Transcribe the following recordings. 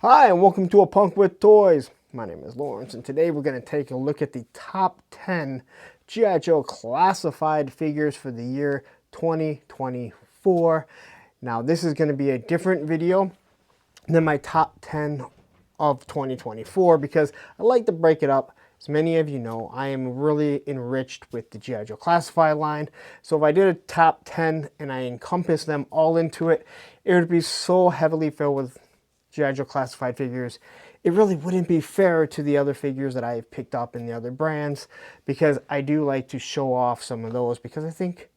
Hi, and welcome to A Punk with Toys. My name is Lawrence, and today we're going to take a look at the top 10 G.I. Joe classified figures for the year 2024. Now, this is going to be a different video than my top 10 of 2024 because I like to break it up. As many of you know, I am really enriched with the G.I. Joe Classified line. So if I did a top 10 and I encompassed them all into it, it would be so heavily filled with G.I. Joe Classified figures, it really wouldn't be fair to the other figures that I have picked up in the other brands, because I do like to show off some of those, because I think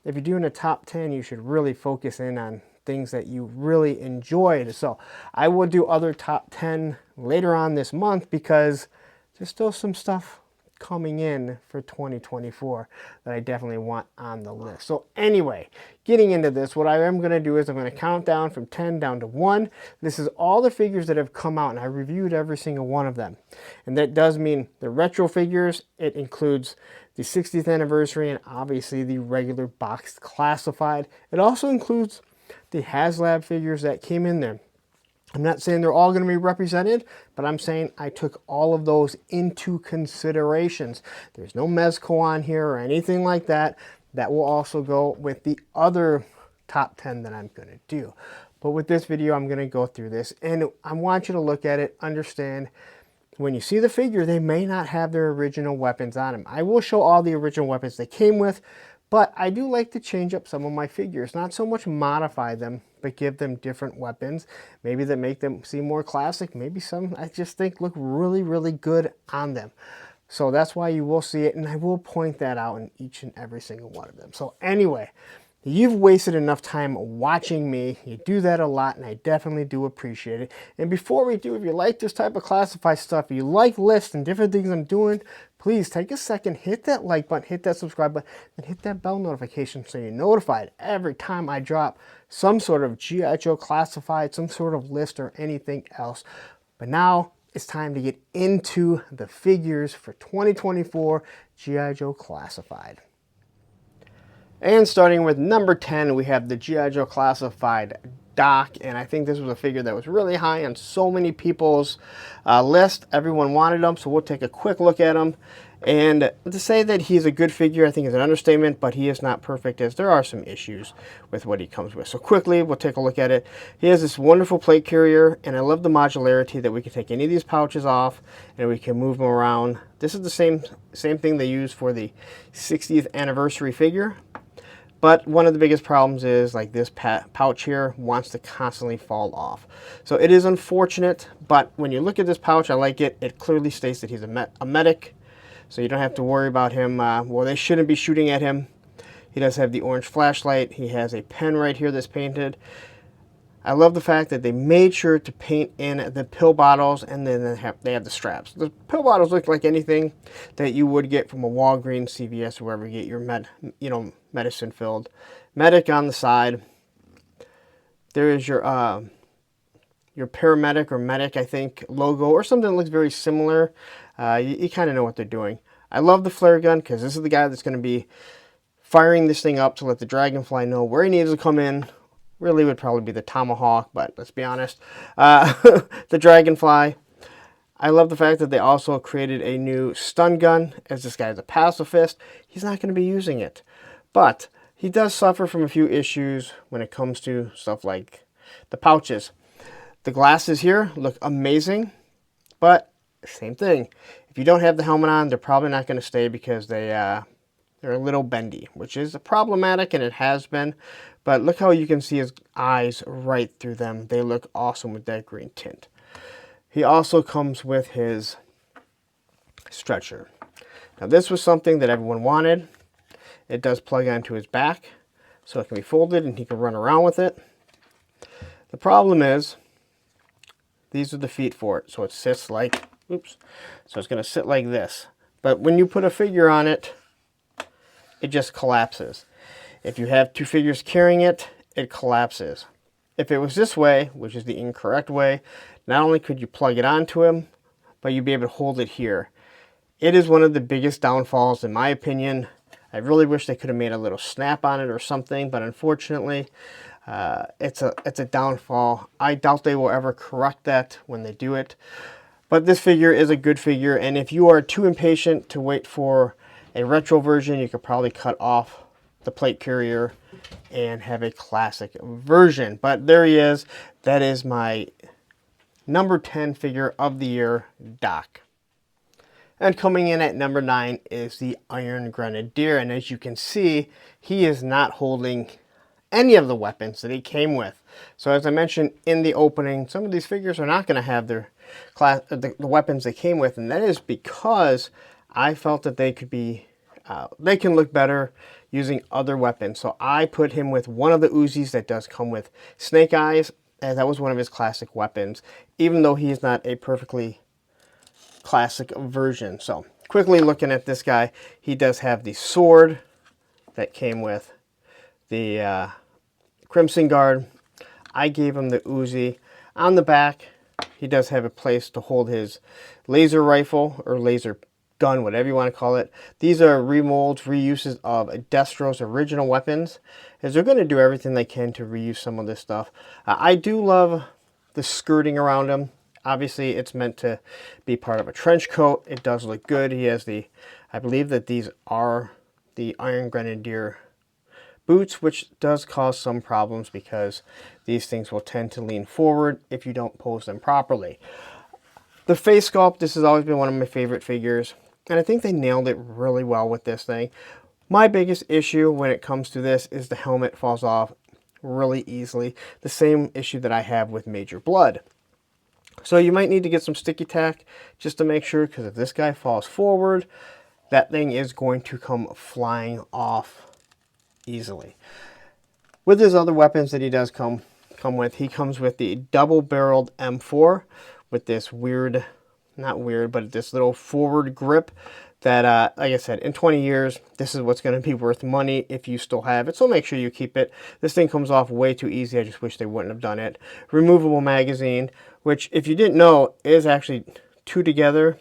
if you're doing a top 10, you should really focus in on things that you really enjoyed. So I will do other top 10 later on this month, because there's still some stuff coming in for 2024 that I definitely want on the list. So anyway, getting into this, what I am going to do is I'm going to count down from 10 down to 1. This is all the figures that have come out, and I reviewed every single one of them. And that does mean the retro figures. It includes the 60th anniversary and obviously the regular boxed classified. It also includes the HasLab figures that came in there. I'm not saying they're all going to be represented, but I'm saying I took all of those into considerations. There's no Mezco on here or anything like that. That will also go with the other top 10 that I'm going to do. But with this video, I'm going to go through this, and I want you to look at it, understand, when you see the figure, they may not have their original weapons on them. I will show all the original weapons they came with, but I do like to change up some of my figures. Not so much modify them, but give them different weapons. Maybe that make them seem more classic. Maybe some I just think look really, really good on them. So that's why you will see it, and I will point that out in each and every single one of them. So anyway, you've wasted enough time watching me. You do that a lot, and I definitely do appreciate it. And before we do, if you like this type of classified stuff, if you like lists and different things I'm doing, please take a second, hit that like button, hit that subscribe button, and hit that bell notification so you're notified every time I drop some sort of G.I. Joe classified, some sort of list or anything else. But now it's time to get into the figures for 2024 G.I. Joe classified. And starting with number 10, we have the G.I. Joe Classified Doc, and I think this was a figure that was really high on so many people's list. Everyone wanted him, so we'll take a quick look at him. And to say that he's a good figure, I think is an understatement, but he is not perfect, as there are some issues with what he comes with. So quickly, we'll take a look at it. He has this wonderful plate carrier, and I love the modularity that we can take any of these pouches off, and we can move them around. This is the same thing they use for the 60th anniversary figure. But one of the biggest problems is like this pouch here wants to constantly fall off. So it is unfortunate, but when you look at this pouch, I like it. It clearly states that he's a medic, so you don't have to worry about him. Well, they shouldn't be shooting at him. He does have the orange flashlight. He has a pen right here that's painted. I love the fact that they made sure to paint in the pill bottles, and then they have the straps. The pill bottles look like anything that you would get from a Walgreens, CVS, or wherever you get your medicine filled. Medic on the side. There is your paramedic or medic, I think, logo, or something that looks very similar. You kind of know what they're doing. I love the flare gun, because this is the guy that's going to be firing this thing up to let the Dragonfly know where he needs to come in. Really would probably be the Tomahawk, but let's be honest. The Dragonfly. I love the fact that they also created a new stun gun, as this guy is a pacifist. He's not going to be using it. But he does suffer from a few issues when it comes to stuff like the pouches. The glasses here look amazing, but same thing. If you don't have the helmet on, they're probably not going to stay, because they're a little bendy, which is problematic, and it has been. But look how you can see his eyes right through them. They look awesome with that green tint. He also comes with his stretcher. Now this was something that everyone wanted. It does plug onto his back, so it can be folded and he can run around with it. The problem is, these are the feet for it. So it sits like, oops. So it's going to sit like this. But when you put a figure on it, it just collapses. If you have two figures carrying it, it collapses. If it was this way, which is the incorrect way, not only could you plug it onto him, but you'd be able to hold it here. It is one of the biggest downfalls, in my opinion. I really wish they could have made a little snap on it or something, but unfortunately, it's a downfall. I doubt they will ever correct that when they do it. But this figure is a good figure, and if you are too impatient to wait for a retro version, you could probably cut off the plate carrier and have a classic version. But there he is. That is my number 10 figure of the year, Doc. And coming in at number 9 is the Iron Grenadier. And as you can see, he is not holding any of the weapons that he came with. So as I mentioned in the opening, some of these figures are not going to have their the weapons they came with. And that is because I felt that they could be, they can look better using other weapons. So I put him with one of the Uzis that does come with Snake Eyes, and that was one of his classic weapons, even though he is not a perfectly classic version. So quickly looking at this guy, he does have the sword that came with the Crimson Guard. I gave him the Uzi. On the back, he does have a place to hold his laser rifle or laser gun, whatever you want to call it. These are remolds, reuses of Destro's original weapons, as they're going to do everything they can to reuse some of this stuff. I do love the skirting around him. Obviously, it's meant to be part of a trench coat. It does look good. He has the, I believe that these are the Iron Grenadier boots, which does cause some problems because these things will tend to lean forward if you don't pose them properly. The face sculpt, this has always been one of my favorite figures, and I think they nailed it really well with this thing. My biggest issue when it comes to this is the helmet falls off really easily. The same issue that I have with Major Blood. So you might need to get some sticky tack just to make sure, because if this guy falls forward, that thing is going to come flying off easily. With his other weapons that he does come with, he comes with the double-barreled M4 with this weird, not weird, but this little forward grip that, like I said, in 20 years, this is what's going to be worth money if you still have it. So make sure you keep it. This thing comes off way too easy. I just wish they wouldn't have done it. Removable magazine, which, if you didn't know, is actually 2 together,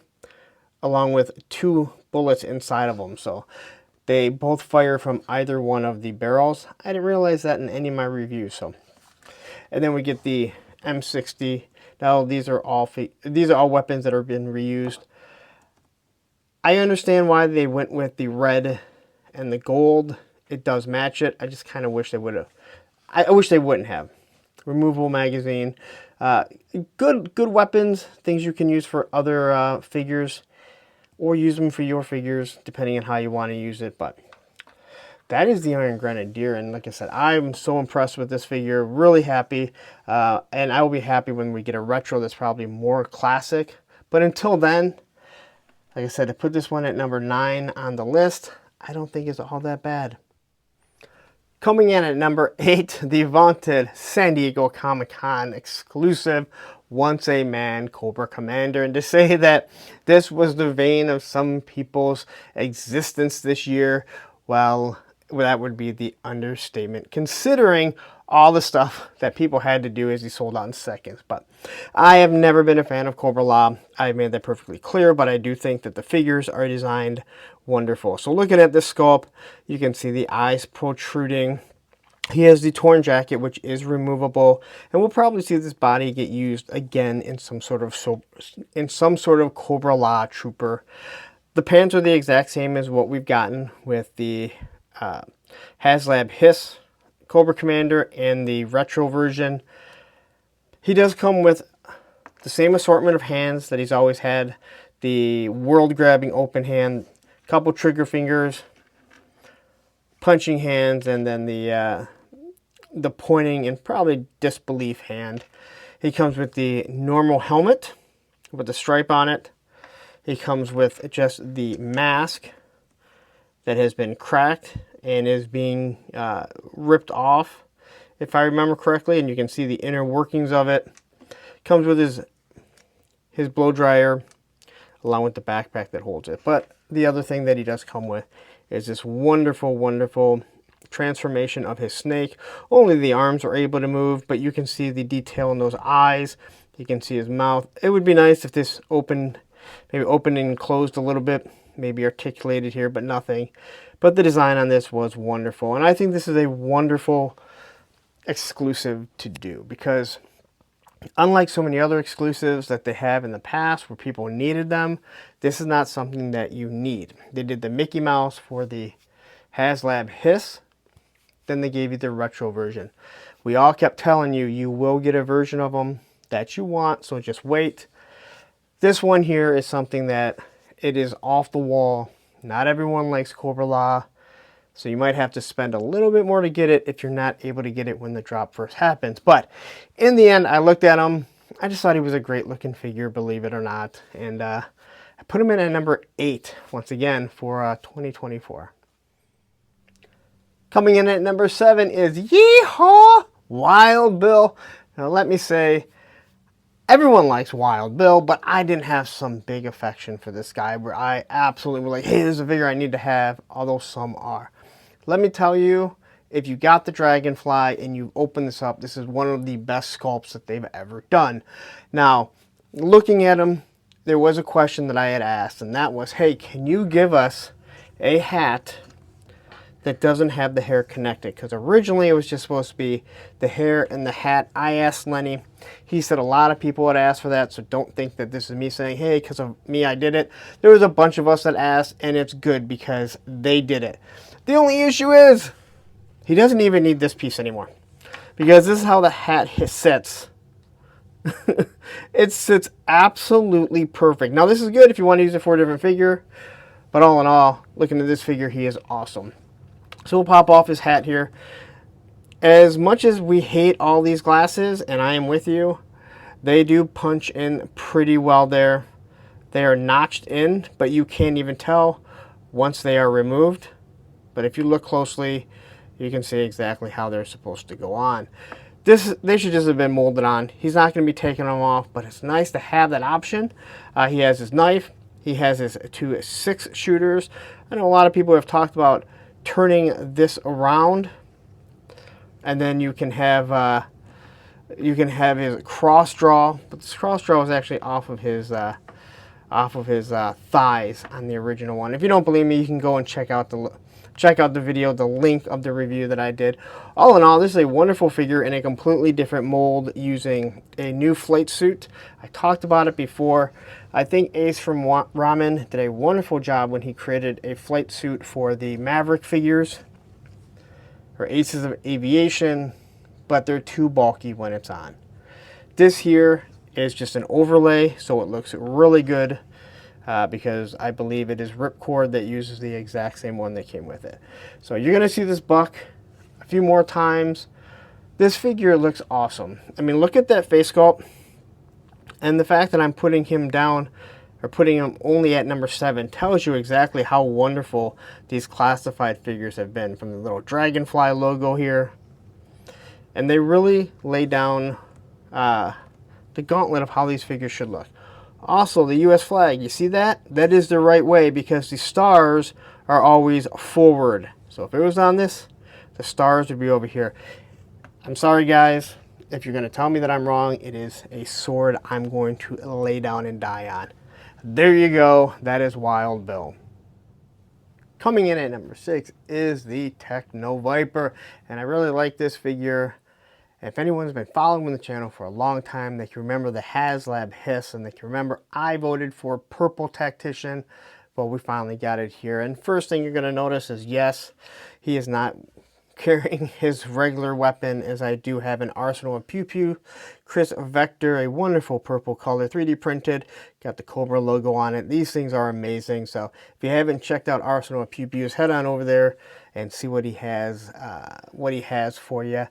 along with 2 bullets inside of them. So they both fire from either one of the barrels. I didn't realize that in any of my reviews. So, and then we get the M60. Now these are all weapons that have been reused. I understand why they went with the red and the gold. It does match it. I just kind of wish they would have. I wish they wouldn't have. Removable magazine. Good weapons. Things you can use for other figures, or use them for your figures, depending on how you want to use it. But that is the Iron Grenadier, and like I said, I'm so impressed with this figure. Really happy, and I will be happy when we get a retro that's probably more classic. But until then, like I said, to put this one at number 9 on the list, I don't think it's all that bad. Coming in at number 8, the vaunted San Diego Comic-Con exclusive Once a Man Cobra Commander. And to say that this was the vein of some people's existence this year, well, that would be the understatement, considering all the stuff that people had to do as he sold out in seconds. But I have never been a fan of Cobra La. I've made that perfectly clear, but I do think that the figures are designed wonderful. So looking at this sculpt, you can see the eyes protruding. He has the torn jacket, which is removable, and we'll probably see this body get used again in some sort of Cobra La trooper. The pants are the exact same as what we've gotten with the HasLab Hiss Cobra Commander and the retro version. He does come with the same assortment of hands that he's always had. The world-grabbing open hand, couple trigger fingers, punching hands, and then the pointing and probably disbelief hand. He comes with the normal helmet with the stripe on it. He comes with just the mask that has been cracked and is being ripped off, if I remember correctly, and you can see the inner workings of it. Comes with his blow dryer, along with the backpack that holds it. But the other thing that he does come with is this wonderful, wonderful transformation of his snake. Only the arms are able to move, but you can see the detail in those eyes. You can see his mouth. It would be nice if this opened, maybe opened and closed a little bit, maybe articulated here, but nothing. But the design on this was wonderful, and I think this is a wonderful exclusive to do, because unlike so many other exclusives that they have in the past where people needed them, this is not something that you need. They did the Mickey Mouse for the HasLab Hiss, then they gave you the retro version. We all kept telling you, you will get a version of them that you want, so just wait. This one here is something that it is off the wall. Not everyone likes Cobra-La, so you might have to spend a little bit more to get it if you're not able to get it when the drop first happens. But in the end, I looked at him. I just thought he was a great looking figure, believe it or not. And I put him in at number 8, once again, for 2024. Coming in at number 7 is Yeehaw! Wild Bill. Now let me say, everyone likes Wild Bill, but I didn't have some big affection for this guy where I absolutely was like, hey, this is a figure I need to have, although some are. Let me tell you, if you got the Dragonfly and you open this up, this is one of the best sculpts that they've ever done. Now, looking at him, there was a question that I had asked, and that was, hey, can you give us a hat that doesn't have the hair connected? Because originally it was just supposed to be the hair and the hat. I asked Lenny. He said a lot of people had asked for that, so don't think that this is me saying, hey, because of me I did it. There was a bunch of us that asked, and it's good because they did it. The only issue is he doesn't even need this piece anymore, because this is how the hat sits. It sits absolutely perfect. Now this is good if you want to use it for a different figure, but all in all, looking at this figure, he is awesome. So we'll pop off his hat here. As much as we hate all these glasses, and I am with you, they do punch in pretty well there. They are notched in, but you can't even tell once they are removed. But if you look closely, you can see exactly how they're supposed to go on. They should just have been molded on. He's not going to be taking them off, but it's nice to have that option. He has his knife. He has his 2 6-shooters. I know a lot of people have talked about turning this around, and then you can have his cross draw. But this cross draw is actually off of his thighs on the original one. If you don't believe me, you can go and check out the video, the link of the review that I did. All in all, this is a wonderful figure in a completely different mold using a new flight suit. I talked about it before. I think Ace from Ramen did a wonderful job when he created a flight suit for the Maverick figures, or Aces of Aviation, but they're too bulky when it's on. This here is just an overlay, so it looks really good. Because I believe it is Ripcord that uses the exact same one that came with it. So you're going to see this buck a few more times. This figure looks awesome. I mean, look at that face sculpt. And the fact that I'm putting him down, or putting him only at number 7, tells you exactly how wonderful these classified figures have been. From the little Dragonfly logo here. And they really lay down the gauntlet of how these figures should look. Also, the U.S. flag, you see that? That is the right way, because the stars are always forward. So if it was on this, the stars would be over here. I'm sorry, guys. If you're going to tell me that I'm wrong, it is a sword I'm going to lay down and die on. There you go. That is Wild Bill. Coming in at number 6 is the Techno Viper. And I really like this figure. If anyone's been following the channel for a long time, they can remember the HasLab Hiss, and they can remember I voted for Purple Tactician, but we finally got it here. And first thing you're going to notice is, yes, he is not carrying his regular weapon, as I do have an Arsenal of Pew Pew Chris Vector, a wonderful purple color, 3D printed, got the Cobra logo on it. These things are amazing. So if you haven't checked out Arsenal of Pew Pews, head on over there and see what he has for you.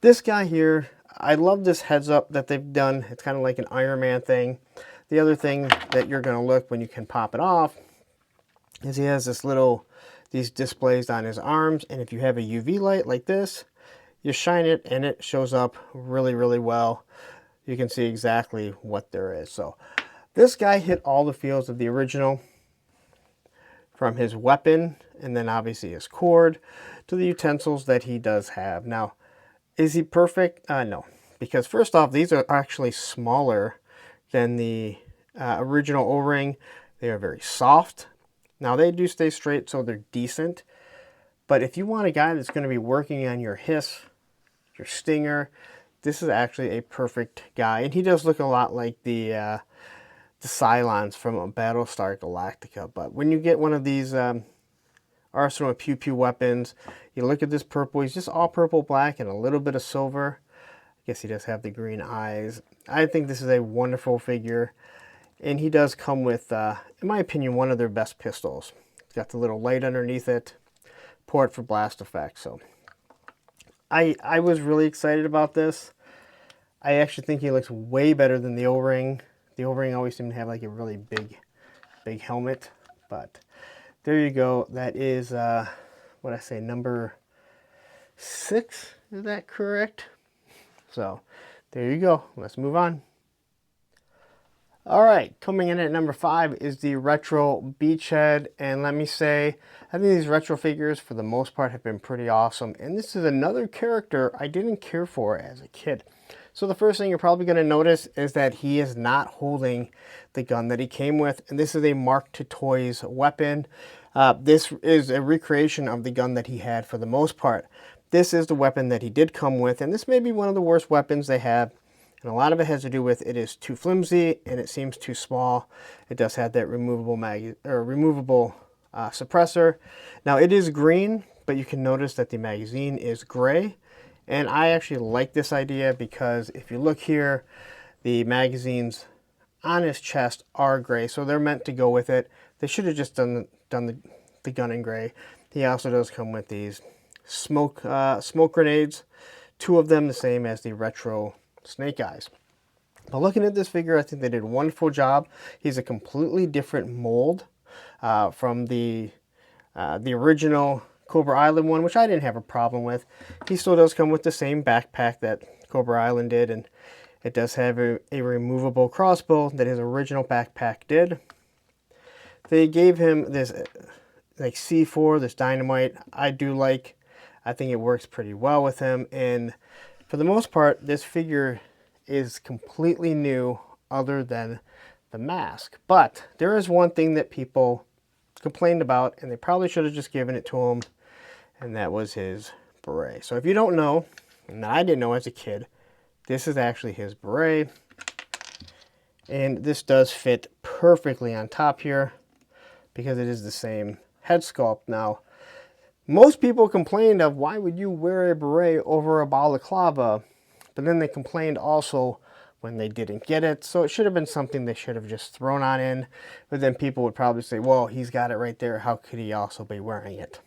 This guy here, I love this heads up that they've done. It's kind of like an Iron Man thing. The other thing that you're going to look when you can pop it off is he has these displays on his arms. And if you have a UV light like this, you shine it and it shows up really, really well. You can see exactly what there is. So this guy hit all the feels of the original, from his weapon, and then obviously his cord, to the utensils that he does have. Now, is he perfect? No. Because first off, these are actually smaller than the original O-ring. They are very soft. Now, they do stay straight, so they're decent. But if you want a guy that's going to be working on your Hiss, your Stinger, this is actually a perfect guy. And he does look a lot like the Cylons from Battlestar Galactica. But when you get one of these Arsenal Pew Pew weapons, you look at this purple. He's just all purple black and a little bit of silver. I guess he does have the green eyes. I think this is a wonderful figure. And he does come with, in my opinion, one of their best pistols. It's got the little light underneath it, port for blast effect. So I was really excited about this. I actually think he looks way better than the O-Ring. The O-Ring always seemed to have like a really big helmet. But there you go. That is, what I say, number 6. Is that correct? So there you go. Let's move on. All right, coming in at number 5 is the Retro Beachhead. And let me say, I think these retro figures for the most part have been pretty awesome. And this is another character I didn't care for as a kid. So the first thing you're probably going to notice is that he is not holding the gun that he came with. And this is a Mark II Toys weapon. This is a recreation of the gun that he had for the most part. This is the weapon that he did come with. And this may be one of the worst weapons they have. And a lot of it has to do with it is too flimsy and it seems too small. It does have that removable suppressor. Now it is green, but you can notice that the magazine is gray. And I actually like this idea because if you look here, the magazines on his chest are gray, so they're meant to go with it. They should have just done the gun in gray. He also does come with these smoke grenades, 2 of them the same as the Retro Snake Eyes. But looking at this figure, I think they did a wonderful job. He's a completely different mold from the original Cobra Island one, which I didn't have a problem with. He still does come with the same backpack that Cobra Island did, and it does have a removable crossbow that his original backpack did. They gave him this like C4, this dynamite. I do like. I think it works pretty well with him, and for the most part, this figure is completely new other than the mask. But there is one thing that people complained about, and they probably should have just given it to him, and that was his beret. So if you don't know, and I didn't know as a kid, this is actually his beret. And this does fit perfectly on top here because it is the same head sculpt. Now, most people complained of why would you wear a beret over a balaclava, but then they complained also when they didn't get it. So it should have been something they should have just thrown on in, but then people would probably say, well, he's got it right there. How could he also be wearing it?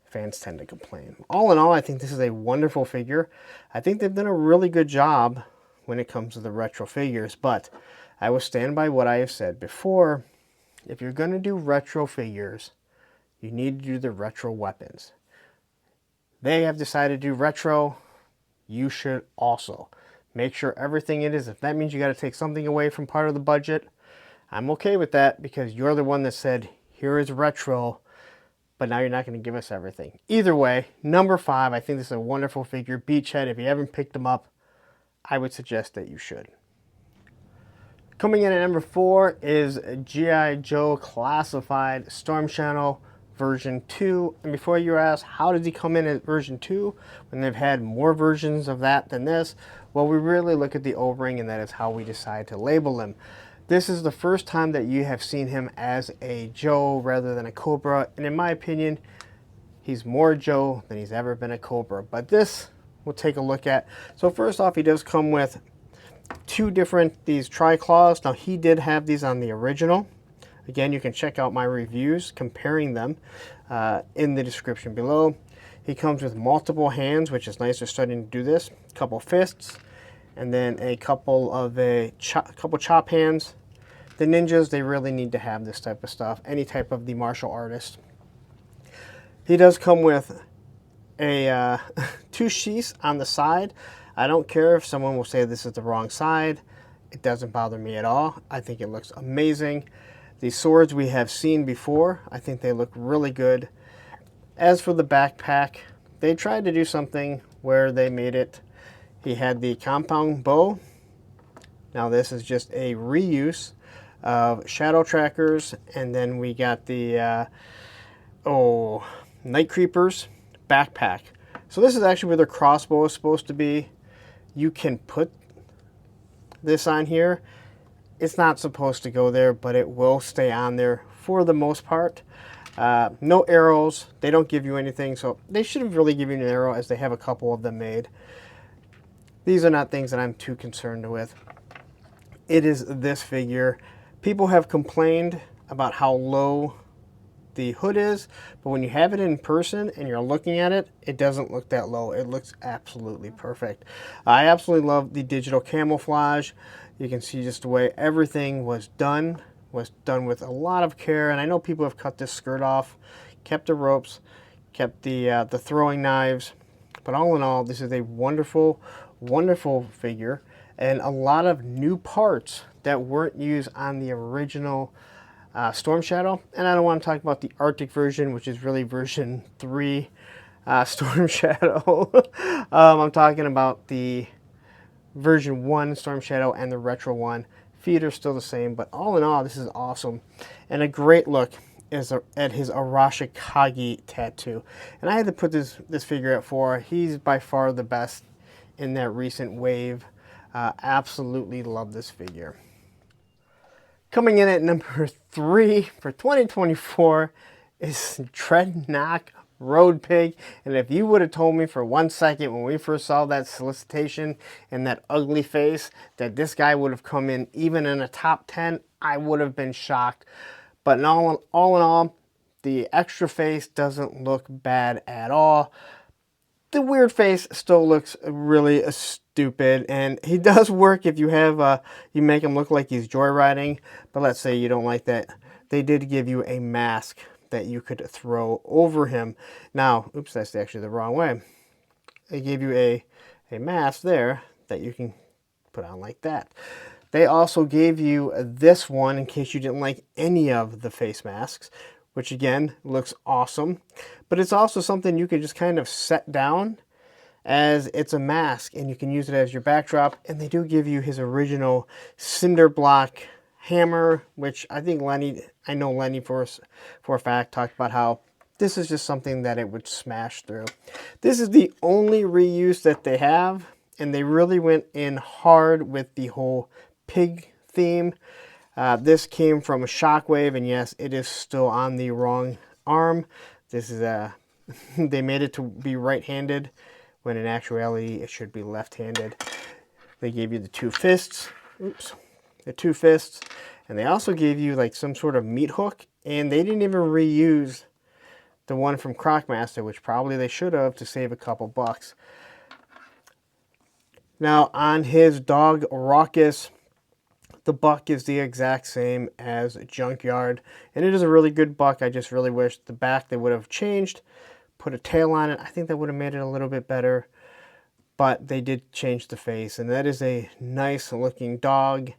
Fans tend to complain. All in all, I think this is a wonderful figure. I think they've done a really good job when it comes to the retro figures, but I will stand by what I have said before. If you're going to do retro figures, you need to do the retro weapons. They have decided to do retro. You should also make sure everything it is. If that means you got to take something away from part of the budget, I'm okay with that because you're the one that said, here is retro, but now you're not going to give us everything. Either way, number 5, I think this is a wonderful figure. Beachhead, if you haven't picked them up, I would suggest that you should. Coming in at number 4 is G.I. Joe Classified Storm Shadow version 2. And before you ask, how does he come in at version 2 when they've had more versions of that than this? Well, we really look at the O-ring, and that is how we decide to label him. This is the first time that you have seen him as a Joe rather than a Cobra. And in my opinion, he's more Joe than he's ever been a Cobra. But this we'll take a look at. So first off, he does come with 2 different, these tri-claws. Now he did have these on the original. Again, you can check out my reviews comparing them in the description below. He comes with multiple hands, which is nice. They're starting to do this. A couple fists, and then a couple of chop hands. The ninjas, they really need to have this type of stuff. Any type of the martial artist. He does come with a 2 sheaths on the side. I don't care if someone will say this is the wrong side. It doesn't bother me at all. I think it looks amazing. The swords we have seen before. I think they look really good. As for the backpack, they tried to do something where they made it. He had the compound bow. Now this is just a reuse of shadow trackers. And then we got the, Night Creepers backpack. So this is actually where their crossbow is supposed to be. You can put this on here. It's not supposed to go there, but it will stay on there for the most part. No arrows. They don't give you anything, so they shouldn't really give you an arrow, as they have a couple of them made. These are not things that I'm too concerned with. It is this figure. People have complained about how low the hood is, but when you have it in person and you're looking at it, it doesn't look that low. It looks absolutely perfect. I absolutely love the digital camouflage. You can see just the way everything was done with a lot of care. And I know people have cut this skirt off, kept the ropes, kept the throwing knives, but all in all, this is a wonderful, wonderful figure, and a lot of new parts that weren't used on the original Storm Shadow. And I don't want to talk about the Arctic version, which is really version 3 Storm Shadow. I'm talking about the version 1 Storm Shadow and the retro one. Feet are still the same, but all in all, this is awesome. And a great look is at his Arashikage tattoo. And I had to put this figure at 4. He's by far the best in that recent wave. Absolutely love this figure. Coming in at number 3 for 2024 is Dreadnought Road Pig. And if you would have told me for 1 second when we first saw that solicitation and that ugly face that this guy would have come in even in a top 10, I would have been shocked. But in all in all, the extra face doesn't look bad at all. The weird face still looks really stupid, and he does work if you have you make him look like he's joyriding. But let's say you don't like that. They did give you a mask that you could throw over him. Now, oops, that's actually the wrong way. They gave you a mask there that you can put on like that. They also gave you this one in case you didn't like any of the face masks, which again looks awesome. But it's also something you can just kind of set down as it's a mask, and you can use it as your backdrop. And they do give you his original cinder block hammer, which I think I know Lenny for a fact talked about how this is just something that it would smash through. This is the only reuse that they have, and they really went in hard with the whole pig theme. This came from a Shockwave, and yes, it is still on the wrong arm. This is they made it to be right-handed, when in actuality it should be left-handed. They gave you the 2 fists. Oops. The 2 fists. And they also gave you like some sort of meat hook, and they didn't even reuse the one from Crocmaster, which probably they should have to save a couple bucks. Now on his dog Raucus, the buck is the exact same as Junkyard, and it is a really good buck. I just really wish the back they would have changed, put a tail on it. I think that would have made it a little bit better, but they did change the face, and that is a nice looking dog.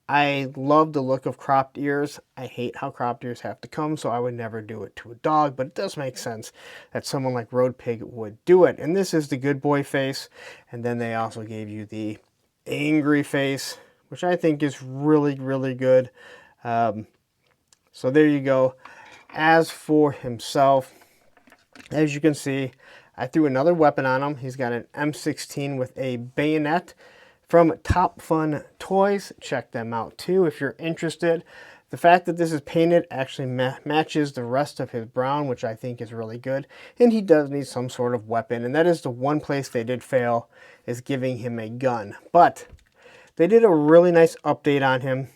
I love the look of cropped ears. I hate how cropped ears have to come, so I would never do it to a dog, but it does make sense that someone like Road Pig would do it. And this is the good boy face, and then they also gave you the angry face, which I think is really, really good. So there you go. As for himself, as you can see, I threw another weapon on him. He's got an M16 with a bayonet from Top Fun Toys. Check them out too if you're interested. The fact that this is painted actually matches the rest of his brown, which I think is really good. And he does need some sort of weapon, and that is the one place they did fail, is giving him a gun. But they did a really nice update on him.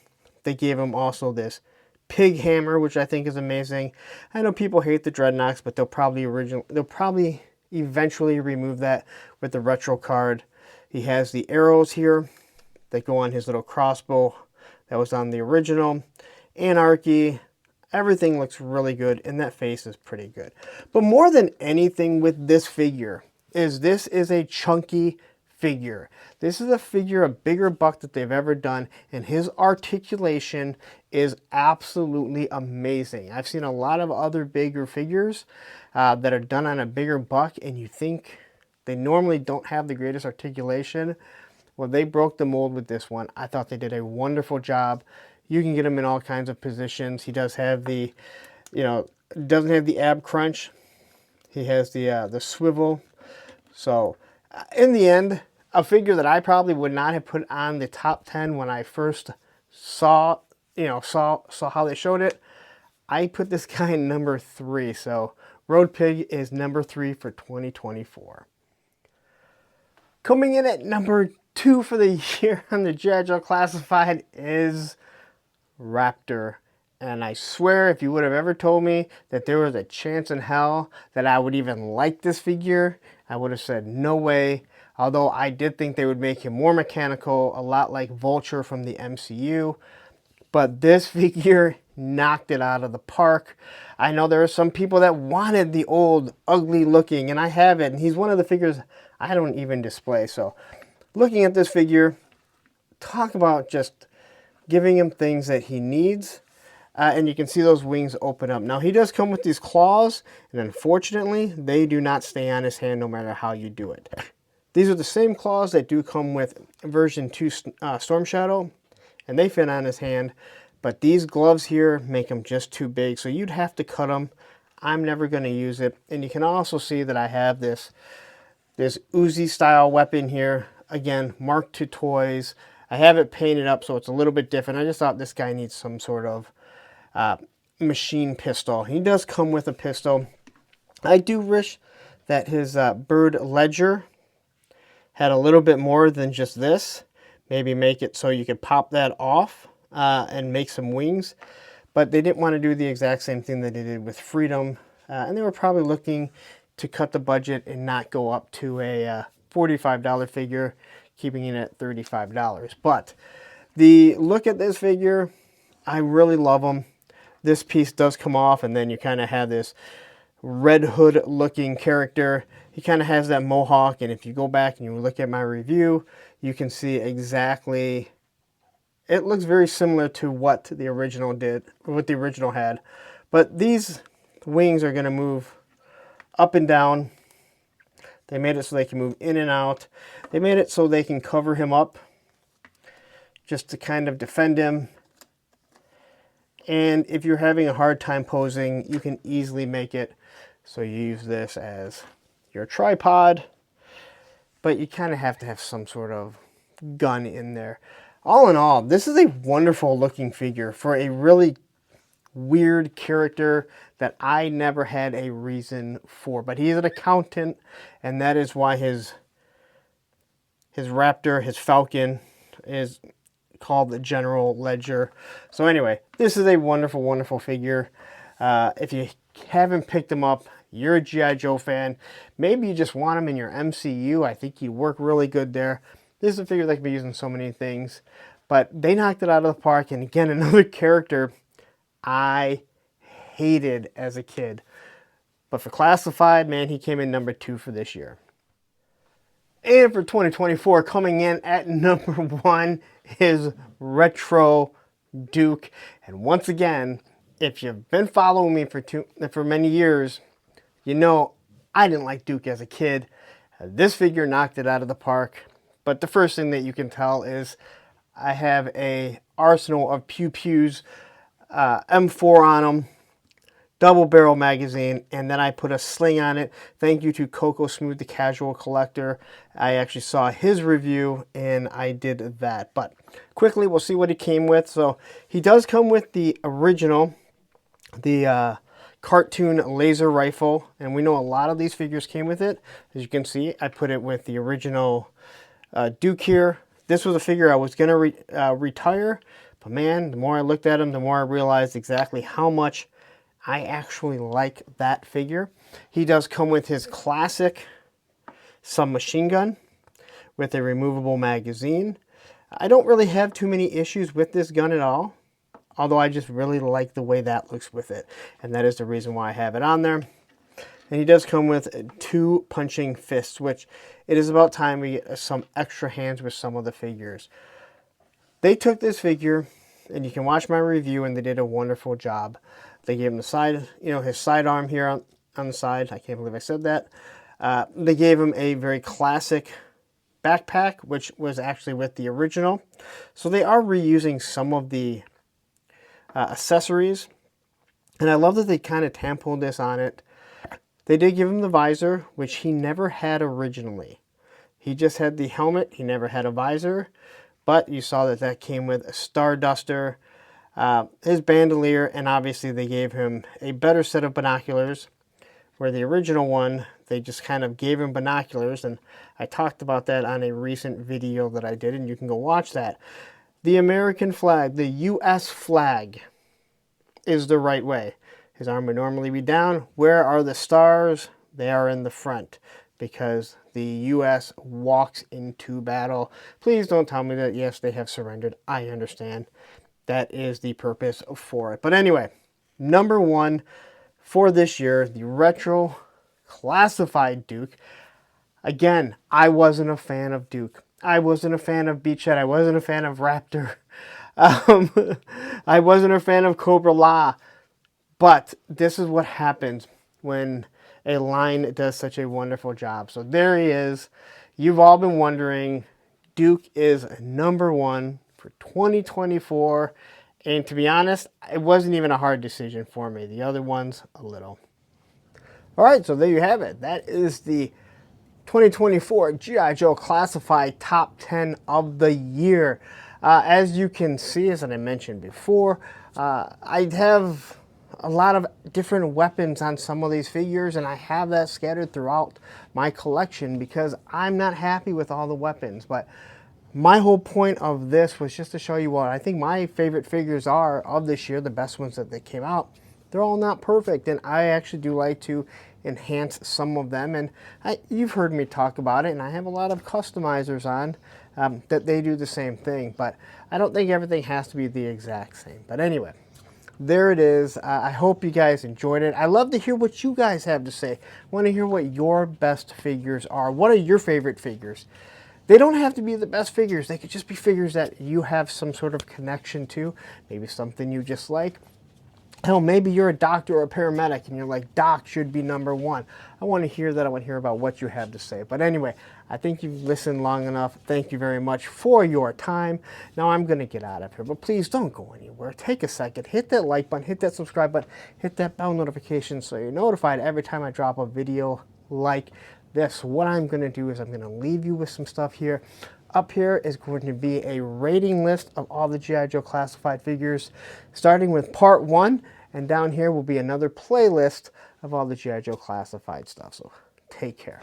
They gave him also this pig hammer, which I think is amazing. I know people hate the Dreadnoughts, but they'll probably eventually remove that with the retro card. He has the arrows here that go on his little crossbow that was on the original. Anarchy. Everything looks really good, and that face is pretty good. But more than anything with this figure is this is a chunky figure. This is a bigger buck that they've ever done, and his articulation is absolutely amazing. I've seen a lot of other bigger figures that are done on a bigger buck, and you think they normally don't have the greatest articulation. Well, they broke the mold with this one. I thought they did a wonderful job. You can get him in all kinds of positions. He does have the, doesn't have the ab crunch, He has the swivel. So in the end, a figure that I probably would not have put on the top 10 when I first saw how they showed it. I put this guy in number 3. So Road Pig is number 3 for 2024. Coming in at number 2 for the year on the G.I. Joe Classified is Raptor. And I swear, if you would have ever told me that there was a chance in hell that I would even like this figure, I would have said no way. Although I did think they would make him more mechanical, a lot like Vulture from the MCU. But this figure knocked it out of the park. I know there are some people that wanted the old, ugly looking, and I have it. And he's one of the figures I don't even display. So looking at this figure, talk about just giving him things that he needs. And you can see those wings open up. Now, he does come with these claws, and unfortunately, they do not stay on his hand no matter how you do it. These are the same claws that do come with version 2 Storm Shadow, and they fit on his hand. But these gloves here make them just too big, so you'd have to cut them. I'm never going to use it. And you can also see that I have this Uzi style weapon here. Again, Mark II Toys. I have it painted up so it's a little bit different. I just thought this guy needs some sort of machine pistol. He does come with a pistol. I do wish that his Bird Ledger had a little bit more than just this. Maybe make it so you could pop that off and make some wings. But they didn't want to do the exact same thing that they did with Freedom. And they were probably looking to cut the budget and not go up to a $45 figure, keeping it at $35. But the look at this figure, I really love them. This piece does come off, and then you kind of have this Red Hood looking character. He kind of has that mohawk, and if you go back and you look at my review, you can see exactly, it looks very similar to what the original did, what the original had. But these wings are going to move up and down. They made it so they can move in and out. They made it so they can cover him up just to kind of defend him. And if you're having a hard time posing, you can easily make it so you use this as your tripod. But you kind of have to have some sort of gun in there. All in all, this is a wonderful looking figure for a really weird character that I never had a reason for. But he's an accountant, and that is why his Raptor, his Falcon, is called the General Ledger. So anyway, this is a wonderful, wonderful figure. If you haven't picked him up, you're a G.I. Joe fan. Maybe you just want him in your MCU. I think he'd work really good there. This is a figure that can be used in so many things. But they knocked it out of the park. And again, another character I hated as a kid. But for Classified, man, he came in number 2 for this year. And for 2024, coming in at number 1 is Retro Duke. And once again, if you've been following me for many years, you know I didn't like Duke as a kid. This figure knocked it out of the park. But the first thing that you can tell is I have a arsenal of Pew Pews, M4 on them, double barrel magazine, and then I put a sling on it. Thank you to Coco Smooth, the casual collector. I actually saw his review and I did that. But quickly, we'll see what he came with. So he does come with the original, the cartoon laser rifle, and we know a lot of these figures came with it. As you can see, I put it with the original Duke here. This was a figure I was going to retire, but man, the more I looked at him, the more I realized exactly how much I actually like that figure. He does come with his classic submachine gun with a removable magazine. I don't really have too many issues with this gun at all, although I just really like the way that looks with it, and that is the reason why I have it on there. And he does come with 2 punching fists, which it is about time we get some extra hands with some of the figures. They took this figure, and you can watch my review, and they did a wonderful job. They gave him the side, his sidearm here on the side. I can't believe I said that. They gave him a very classic backpack, which was actually with the original. So they are reusing some of the accessories. And I love that they kind of tampoed this on it. They did give him the visor, which he never had originally. He just had the helmet. He never had a visor. But you saw that that came with a Starduster, his bandolier, and obviously they gave him a better set of binoculars, where the original one, they just kind of gave him binoculars, and I talked about that on a recent video that I did, and you can go watch that. The American flag, the U.S. flag, is the right way. His arm would normally be down. Where are the stars? They are in the front, because the U.S. walks into battle. Please don't tell me that, yes, they have surrendered. I understand. That is the purpose for it. But anyway, number one for this year, the retro classified Duke. Again, I wasn't a fan of Duke. I wasn't a fan of Beachhead. I wasn't a fan of Raptor. I wasn't a fan of Cobra La. But this is what happens when a line does such a wonderful job. So there he is. You've all been wondering, Duke is number one for 2024. And to be honest, it wasn't even a hard decision for me. The other ones, a little. All right, so there you have it. That is the 2024 G.I. Joe Classified Top 10 of the year. As you can see, as I mentioned before, I have a lot of different weapons on some of these figures, and I have that scattered throughout my collection because I'm not happy with all the weapons. But my whole point of this was just to show you what I think my favorite figures are of this year, the best ones that they came out. They're all not perfect, and I actually do like to enhance some of them. And you've heard me talk about it, and I have a lot of customizers on that they do the same thing. But I don't think everything has to be the exact same. But anyway, there it is. I hope you guys enjoyed it. I love to hear what you guys have to say. I want to hear what your best figures are. What are your favorite figures? They don't have to be the best figures. They could just be figures that you have some sort of connection to. Maybe something you just like. Hell, maybe you're a doctor or a paramedic and you're like, Doc should be number one. I want to hear that. I want to hear about what you have to say. But anyway, I think you've listened long enough. Thank you very much for your time. Now I'm going to get out of here, but please don't go anywhere. Take a second, hit that like button, hit that subscribe button, hit that bell notification so you're notified every time I drop a video like this. What I'm going to do is I'm going to leave you with some stuff here. Up here is going to be a rating list of all the G.I. Joe Classified figures, starting with part 1, and down here will be another playlist of all the G.I. Joe Classified stuff. So take care.